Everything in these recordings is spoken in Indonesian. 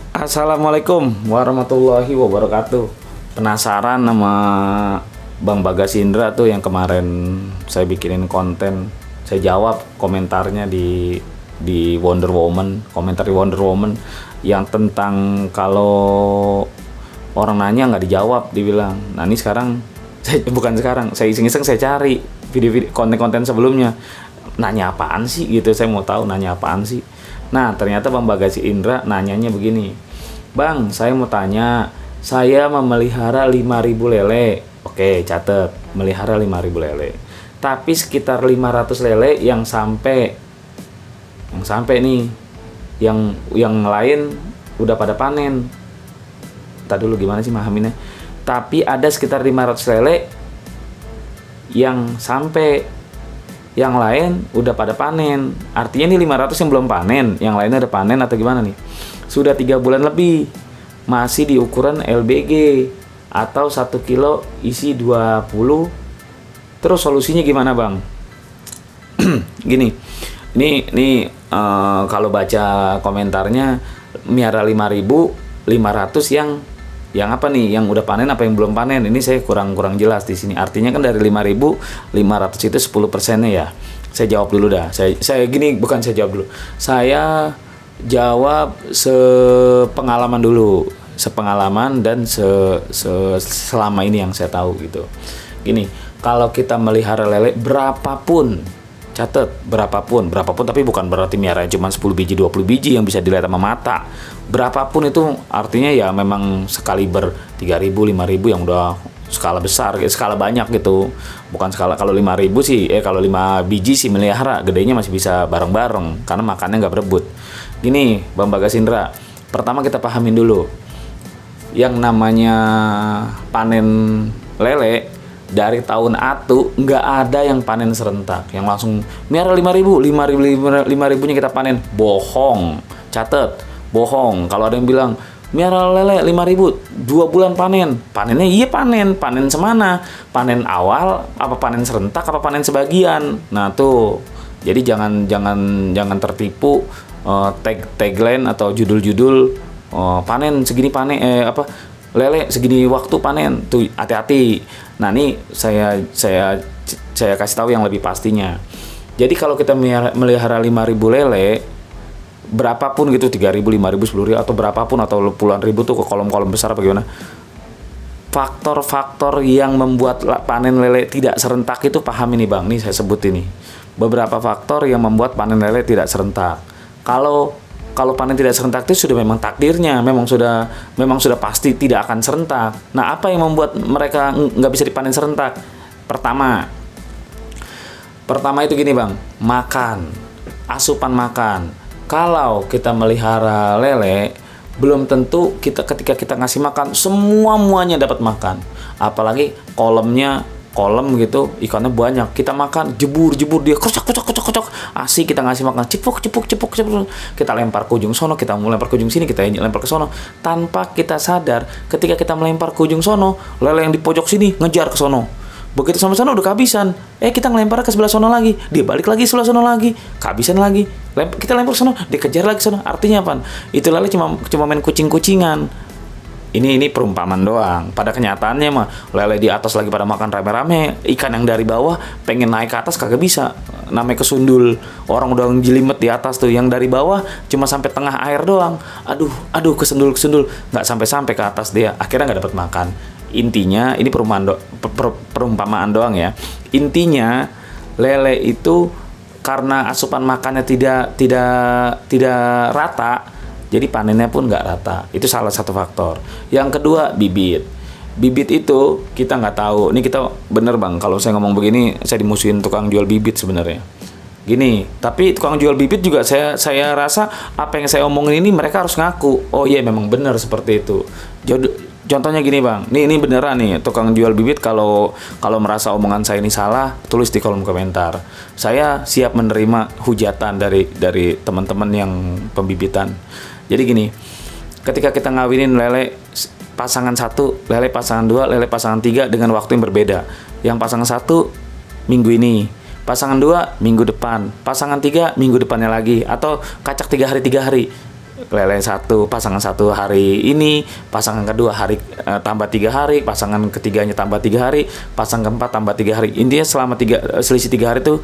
Assalamualaikum warahmatullahi wabarakatuh. Penasaran sama Bang Bagas Indra tuh yang kemarin saya bikinin konten, saya jawab komentarnya di Wonder Woman, komentar di Wonder Woman yang tentang kalau orang nanya nggak dijawab, dibilang. Nah ini sekarang, saya iseng-iseng saya cari video-video konten-konten sebelumnya, nanya apaan sih gitu, saya mau tahu nanya apaan sih. Nah ternyata Bang Bagas Indra nanyanya begini, Bang saya mau tanya, saya memelihara 5.000 lele. Oke catet, melihara 5.000 lele, tapi sekitar 500 lele yang sampai nih, yang lain udah pada panen. Tadi dulu gimana sih mahaminnya, tapi ada sekitar 500 lele yang sampai, yang lain udah pada panen. Artinya nih 500 yang belum panen, yang lainnya ada panen atau gimana nih? Sudah 3 bulan lebih, masih di ukuran LBG atau 1 kilo isi 20. Terus solusinya gimana Bang? Gini, ini kalau baca komentarnya miara 5.500 yang apa nih, yang udah panen apa yang belum panen, ini saya kurang jelas di sini. Artinya kan dari 5.500 itu 10%-nya ya. Saya jawab dulu dah. Saya gini, bukan saya jawab dulu. Saya jawab sepengalaman dulu, sepengalaman dan selama ini yang saya tahu gitu. Gini, kalau kita melihara lele berapapun, catat berapapun tapi bukan berarti miara cuma 10 biji 20 biji yang bisa dilihat sama mata. Berapapun itu artinya ya memang sekaliber 3.000 5.000 yang udah skala besar, skala banyak gitu. Bukan skala, kalau 5.000 sih kalau 5 biji sih melihara gedenya masih bisa bareng-bareng karena makannya nggak berebut. Gini Bang Bagas Indra, pertama kita pahamin dulu yang namanya panen lele. Dari tahun atu nggak ada yang panen serentak yang langsung miara 5.000 nya kita panen. Bohong, catet, bohong. Kalau ada yang bilang miara lele 5.000 2 bulan panennya iya panen semana, panen awal apa panen serentak apa panen sebagian. Nah tuh, jadi jangan tertipu tagline atau judul panen segini, lele segini waktu panen, tuh hati-hati. Nah ini saya kasih tahu yang lebih pastinya. Jadi kalau kita melihara 5.000 lele, berapapun gitu, 3.000, 5.000, 10.000 atau berapapun atau puluhan ribu tuh ke kolom-kolom besar apa gimana, faktor-faktor yang membuat panen lele tidak serentak itu paham ini Bang. Nih saya sebut ini beberapa faktor yang membuat panen lele tidak serentak. Kalau panen tidak serentak itu sudah memang takdirnya, memang sudah pasti tidak akan serentak. Nah, apa yang membuat mereka nggak bisa dipanen serentak? Pertama itu gini Bang, makan, asupan makan. Kalau kita melihara lele, belum tentu ketika kita ngasih makan semuanya dapat makan. Apalagi kolom gitu, ikannya banyak, kita makan jebur dia kocok, asik kita ngasih makan cepuk, kita lempar ke ujung sono, kita mau lempar ke ujung sini, kita lempar ke sono, tanpa kita sadar. Ketika kita melempar ke ujung sono, lele yang di pojok sini ngejar ke sono. Begitu sampai sana udah kehabisan, kita lempar ke sebelah sono lagi, dia balik lagi sebelah sono lagi, kehabisan lagi, kita lempar ke sono, dia kejar lagi ke sono. Artinya apa? Itu lele cuma main kucing-kucingan. Ini perumpamaan doang. Pada kenyataannya mah lele di atas lagi pada makan rame-rame, ikan yang dari bawah pengen naik ke atas kagak bisa, namanya kesundul. Orang udah ngejelimet di atas tuh, yang dari bawah cuma sampai tengah air doang. Aduh kesundul nggak sampai ke atas, dia akhirnya nggak dapat makan. Intinya ini perumpamaan doang ya. Intinya lele itu karena asupan makannya tidak rata, jadi panennya pun nggak rata. Itu salah satu faktor. Yang kedua, bibit itu kita nggak tahu. Ini kita bener Bang, kalau saya ngomong begini saya dimusuhin tukang jual bibit sebenarnya. Gini, tapi tukang jual bibit juga saya rasa apa yang saya omongin ini mereka harus ngaku. Oh iya memang benar seperti itu. Contohnya gini Bang, ini beneran nih, tukang jual bibit kalau merasa omongan saya ini salah, tulis di kolom komentar. Saya siap menerima hujatan dari teman-teman yang pembibitan. Jadi gini, ketika kita ngawinin lele pasangan 1, lele pasangan 2, lele pasangan 3 dengan waktu yang berbeda. Yang pasangan 1 minggu ini, pasangan 2 minggu depan, pasangan 3 minggu depannya lagi, atau kacak 3 hari lele satu, pasangan satu hari ini, pasangan kedua hari tambah 3 hari, pasangan ketiganya tambah 3 hari, pasangan keempat tambah 3 hari. Intinya selama selisih 3 hari itu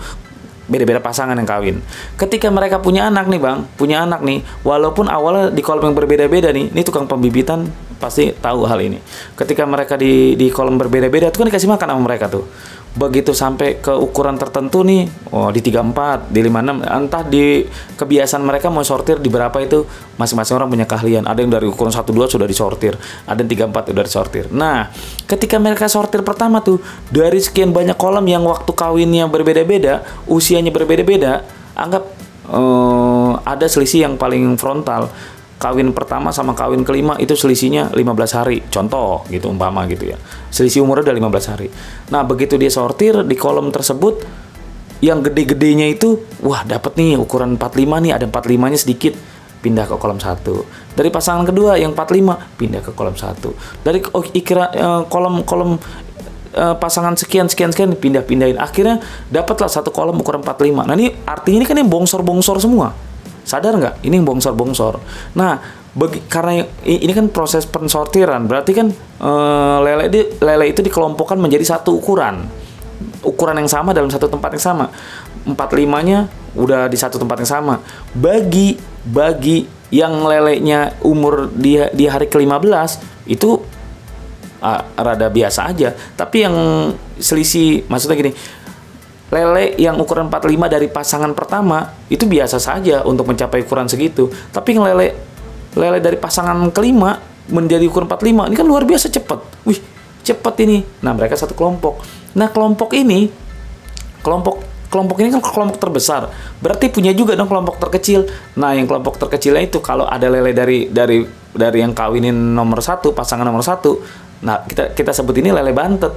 beda-beda pasangan yang kawin. Ketika mereka punya anak nih bang, punya anak nih, walaupun awalnya di kolom yang berbeda-beda nih, ini tukang pembibitan pasti tahu hal ini. Ketika mereka di kolom berbeda-beda, itu kan dikasih makan sama mereka tuh. Begitu sampai ke ukuran tertentu nih, di 34, di 56, entah di kebiasaan mereka mau sortir di berapa itu, masing-masing orang punya keahlian. Ada yang dari ukuran 12 sudah disortir, ada yang 34 sudah disortir. Nah, ketika mereka sortir pertama tuh, dari sekian banyak kolom yang waktu kawinnya berbeda-beda, usianya berbeda-beda, anggap ada selisih yang paling frontal. Kawin pertama sama kawin kelima itu selisihnya 15 hari. Contoh gitu, umpama gitu ya. Selisih umurnya udah 15 hari. Nah, begitu dia sortir di kolom tersebut, yang gede-gedenya itu, wah dapat nih ukuran 45 nih, ada 45-nya sedikit, pindah ke kolom 1. Dari pasangan kedua yang 45, pindah ke kolom 1. Dari kolom pasangan sekian pindah-pindahin. Akhirnya dapatlah satu kolom ukuran 45. Nah, ini artinya ini kan yang bongsor-bongsor semua. Sadar nggak? Ini yang bongsor-bongsor. Nah, karena ini kan proses pensortiran, berarti kan lele itu dikelompokkan menjadi satu ukuran yang sama dalam satu tempat yang sama. 45-nya udah di satu tempat yang sama. Bagi yang lelenya umur di hari ke-15 itu rada biasa aja. Tapi yang selisih, maksudnya gini, lele yang ukuran 45 dari pasangan pertama itu biasa saja untuk mencapai ukuran segitu. Tapi yang lele dari pasangan kelima menjadi ukuran 45 ini kan luar biasa cepat. Wih, cepat ini. Nah, mereka satu kelompok. Nah, kelompok ini kan kelompok terbesar. Berarti punya juga dong kelompok terkecil. Nah, yang kelompok terkecilnya itu kalau ada lele dari yang kawinin nomor 1, pasangan nomor 1. Nah, kita sebut ini lele bantet.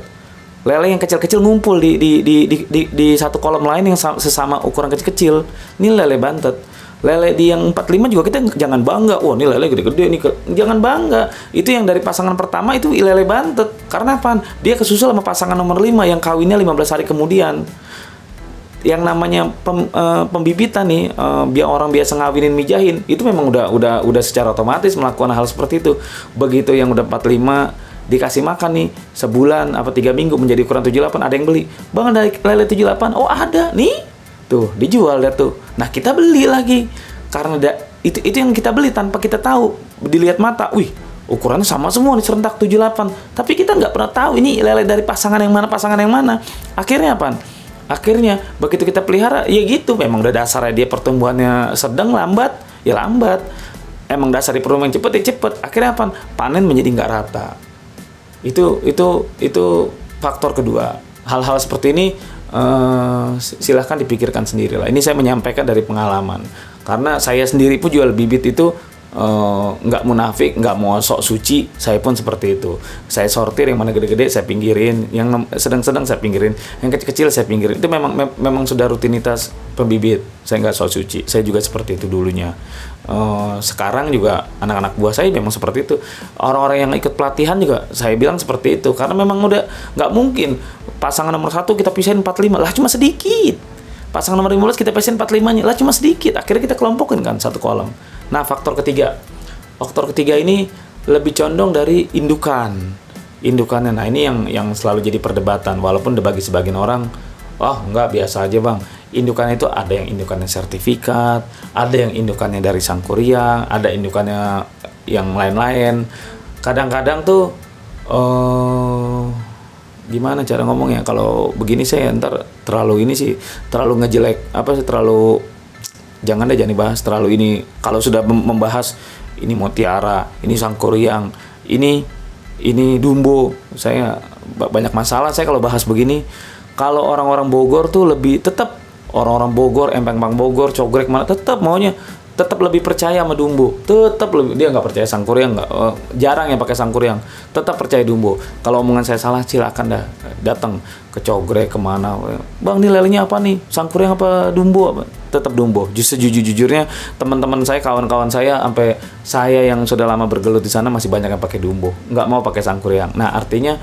Lele yang kecil-kecil ngumpul di satu kolom lain yang sesama ukuran kecil-kecil. Ini lele bantet. Lele di yang 45 juga kita jangan bangga. Wah, ini lele gede-gede nih. Jangan bangga. Itu yang dari pasangan pertama itu lele bantet. Karena apa? Dia kesusul sama pasangan nomor 5 yang kawinnya 15 hari kemudian. Yang namanya pembibitan nih, biar orang biasa ngawinin mijahin, itu memang udah secara otomatis melakukan hal seperti itu. Begitu yang udah 45 dikasih makan nih sebulan 3 minggu menjadi ukuran 78, ada yang beli. Bang, dari lele 78, oh ada nih, tuh dijual deh tuh. Nah, kita beli lagi karena itu yang kita beli tanpa kita tahu, dilihat mata, wih ukurannya sama semua nih, serentak 78, tapi kita nggak pernah tahu ini lele dari pasangan yang mana. Akhirnya apa? Akhirnya begitu kita pelihara, ya gitu, memang udah dasarnya dia pertumbuhannya sedang, lambat. Emang dasar di pertumbuhan cepet ya cepet. Akhirnya apa? Panen menjadi nggak rata. Itu faktor kedua. Hal-hal seperti ini silahkan dipikirkan sendiri lah. Ini saya menyampaikan dari pengalaman, karena saya sendiri pun jual bibit itu nggak munafik, nggak mau sok suci. Saya pun seperti itu. Saya sortir yang mana gede-gede saya pinggirin, yang sedang-sedang saya pinggirin, yang kecil-kecil saya pinggirin. Itu memang sudah rutinitas pembibit. Saya nggak sok suci. Saya juga seperti itu dulunya. Sekarang juga anak-anak buah saya memang seperti itu. Orang-orang yang ikut pelatihan juga saya bilang seperti itu, karena memang udah nggak mungkin pasangan nomor 1 kita pisahin 45 lah, cuma sedikit. Pasangan nomor 15 kita pisahin 45-nya lah, cuma sedikit. Akhirnya kita kelompokin kan satu kolom. Nah, faktor ketiga ini lebih condong dari indukannya. Nah, ini yang selalu jadi perdebatan, walaupun bagi sebagian orang, enggak, biasa aja bang. Indukannya itu ada yang indukannya sertifikat, ada yang indukannya dari sangkuriang, ada indukannya yang lain-lain. Kadang-kadang tuh gimana cara ngomongnya, kalau begini saya ntar terlalu ngejelek, jangan dibahas terlalu ini. Kalau sudah membahas ini mutiara, ini sangkuriang, ini dumbo, saya banyak masalah saya kalau bahas begini. Kalau orang-orang Bogor tuh orang-orang Bogor, Empang Bogor, Cogrek mana tetap lebih percaya sama dumbo. Dia nggak percaya sangkuriang, jarang yang pakai sangkuriang, tetap percaya dumbo. Kalau omongan saya salah, silakan datang ke Cogrek kemana, bang ini lelenya apa nih, sangkuriang apa dumbo? Tetap dumbo. Jujur-jujurnya teman-teman saya, kawan-kawan saya, sampai saya yang sudah lama bergelut di sana masih banyak yang pakai dumbo, nggak mau pakai sangkuriang. Nah, artinya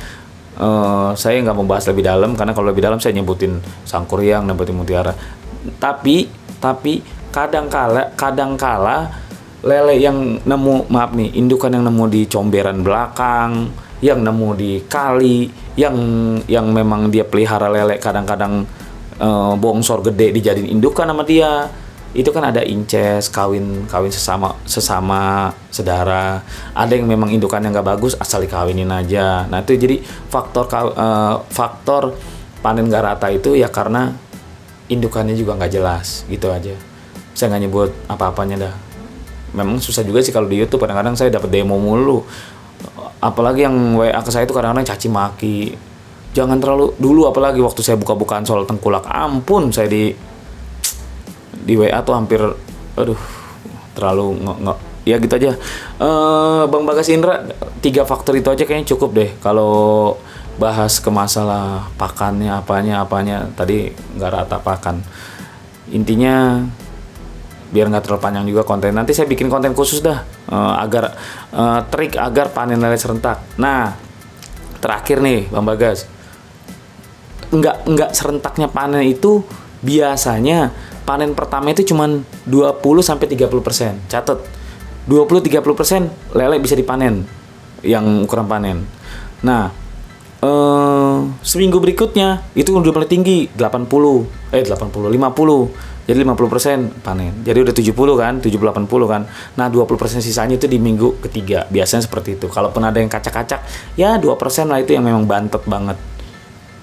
saya nggak mau bahas lebih dalam, karena kalau lebih dalam saya nyebutin sangkuriang, nyebutin mutiara. Tapi kadang kala lele yang nemu, maaf nih, indukan yang nemu di comberan belakang, yang nemu di kali, yang memang dia pelihara lele kadang-kadang bongsor gede dijadiin indukan sama dia. Itu kan ada inces, kawin sesama saudara. Ada yang memang indukannya nggak bagus, asal dikawinin aja. Nah itu jadi faktor panen nggak rata itu ya karena indukannya juga nggak jelas, gitu aja. Saya nggak nyebut apa-apanya dah. Memang susah juga sih kalau di YouTube, kadang-kadang saya dapat demo mulu. Apalagi yang WA ke saya itu kadang-kadang caci maki. Jangan terlalu dulu, apalagi waktu saya buka-bukaan soal tengkulak, ampun saya di WA tuh hampir, aduh, terlalu nggak ya gitu aja. Bang Bagas Indra, 3 faktor itu aja kayaknya cukup deh kalau bahas ke masalah pakannya, apanya tadi nggak rata pakan. Intinya biar nggak terlalu panjang juga konten, nanti saya bikin konten khusus dah agar trik agar panen lele serentak. Nah terakhir nih Bang Bagas, nggak serentaknya panen itu biasanya panen pertama itu cuman 20-30%. Catat, 20-30% lele bisa dipanen yang ukuran panen. Nah seminggu berikutnya itu udah mulai tinggi, 50, jadi 50% panen. Jadi udah 70 kan, 70-80 kan. Nah 20% sisanya itu di minggu ketiga, biasanya seperti itu. Kalaupun ada yang kacak-kacak, ya 2% lah, itu yang memang bantet banget.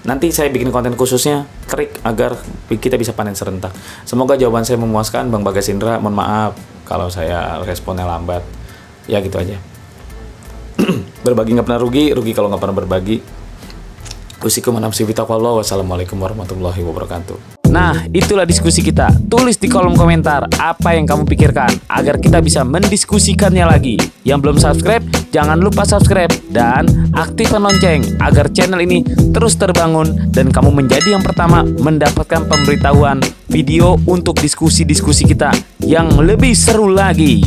Nanti saya bikin konten khususnya trik agar kita bisa panen serentak. Semoga jawaban saya memuaskan Bang Bagas Indra. Mohon maaf kalau saya responnya lambat. Ya gitu aja. Berbagi nggak pernah rugi kalau nggak pernah berbagi. Usikum nafsi bitaqwallah. Wassalamualaikum warahmatullahi wabarakatuh. Nah, itulah diskusi kita. Tulis di kolom komentar apa yang kamu pikirkan agar kita bisa mendiskusikannya lagi. Yang belum subscribe, jangan lupa subscribe dan aktifkan lonceng agar channel ini terus terbangun dan kamu menjadi yang pertama mendapatkan pemberitahuan video untuk diskusi-diskusi kita yang lebih seru lagi.